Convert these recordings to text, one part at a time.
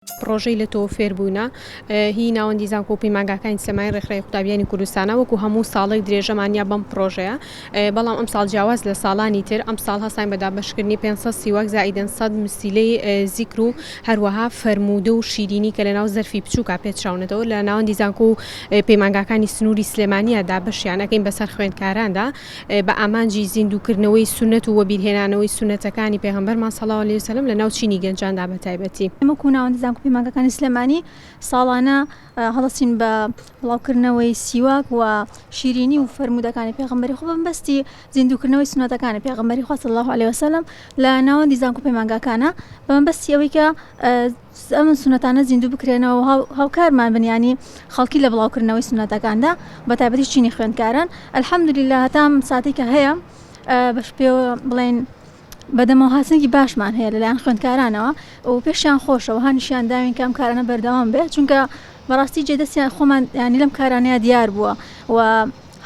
پرۆژەی لە تۆ فێربوونە هی ناوەندی زانکۆ و پەیمانگاکانی سلێمانی ڕێکخراوەی قوتابیانی کوردستانە وەکو هەموو ساڵێک درێژەمانیا بەم پرۆژەیە بەڵام ئەم ساڵ جیاواز لە ساڵانی تر ئەم ساڵ هەستان بە دابەشکردنی 500 سیوەک زائیدەن 100 مسیلەی زیکر و هەروەها فەرموودە و شیرینی کە لە ناو زەرفی بچووکە پێچراونەتەوە لە ناوەندی زانکۆ و پەیمانگاکانی سنووری سلێمانیە دابەشیان ئەەکەین بەسەر خوێندکاراندا بە ئامانجی زیندووکردنەوەی سونەت و وەبیرهێنانەوەی سونەتەکانی پێغەمبەرمان صلی الله علیه و سلم لە ناو چینی گەنجاندا بەتایبەتی وەکو ناوەندی زانکۆ و پەیمانگاکانی سلێمانی ساڵانە هەڵەچین بە بڵاوکردنەوەی سیواک و شیرینی و فەرموودەکانی پێغەمبەری خۆ بەمبەستی زیندووکردنەوەی سونەتەکانی پێغەمبەری خۆ صلی الله علیه و سلم لە ناوەندی زانکۆ و پەیمانگاکانە بەمبەستی ئەوەی کە ئەم سونەتانە زیندوو بکرێنەوە و هاوکارمان بن ینی خەڵکی لە بڵاوکردنەوەی سونەتەکاندا بەتایبەتی چینی خوێندکاران ئەلحەمدولیلا هەتام ساتێک کە هەیە بەش پێوە بڵێن بەدەمەوە هاتنێکی باشمان هەیە لەلایەن خوێندکارانەوە و پێشیان خۆشەوە هەنیشیان داوین کە ئەم کارانە بەردەوام بێت چونکە بەڕاستی جێدەستیان خۆمان ینی لەم کارانەیە دیار بووە و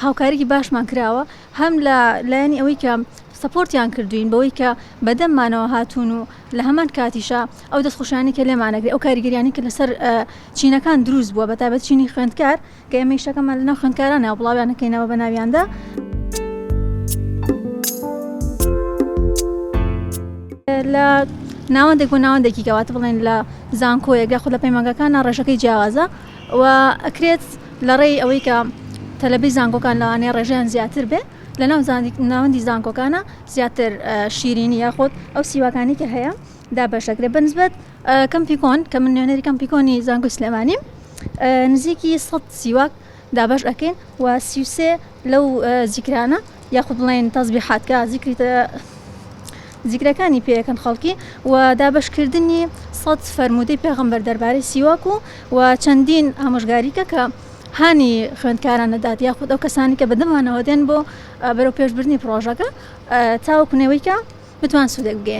هاوکاریکی باشمان کراوە هەم لە لایەنی ئەوەی کە سەپۆرتیان کردوین بەوەی کە بەدەممانەوە هاتوون و لە هەمان کاتیشە ئەو دەستخۆشانی کە لێمانەگری ئەو کاریگەریانی کە لەسەر چینەکان دروست بووە بەتایبەت چینی خوێندکار کە ئێمە ئیشەکەمان لەناو خوێندکارانەوە بڵاویان نەکەینەوە بە ناویاندا لە ناوەندێک بۆ ناوەندێکی کەواتە بڵێن لە زانکۆیەک یاخود لە پەیمانگاکانە ڕێژەکەی جیاوازە و ئەکرێت لە ڕێی ئەوەی کە تەلەبەی زانکۆکان لەوانەیە ڕێژەیان زیاتر بێ لە ناوەندی زانکۆکانە زیاتر شیرینی یاخود ئەو سیواکانی کە هەیە دابەشەکرێت بەنسبەت کەمپیکۆن کە من نوێنەری کەمپیکۆنی زانکۆی سلێمانیم نزیکی 100 سیواک دابەش ئەکەین و 33 لەو زیکرانە یاخود بڵێن تەسبیحاتکە زیکرەکانی پێیەکەن خەڵکی و دابەشکردنی 100 فەرموودەی پێغەمبەر دەربارەی سیواک و چەندین ئامۆژگاریکە کە هانی خوێندکاران دەدات یاخود ئەو کەسانی کە بەدەمانەوە دێن بۆ بەرەو پێشبردنی پرۆژەکە تاوەکو نێوەی کە بتوان سوودێک بگەین.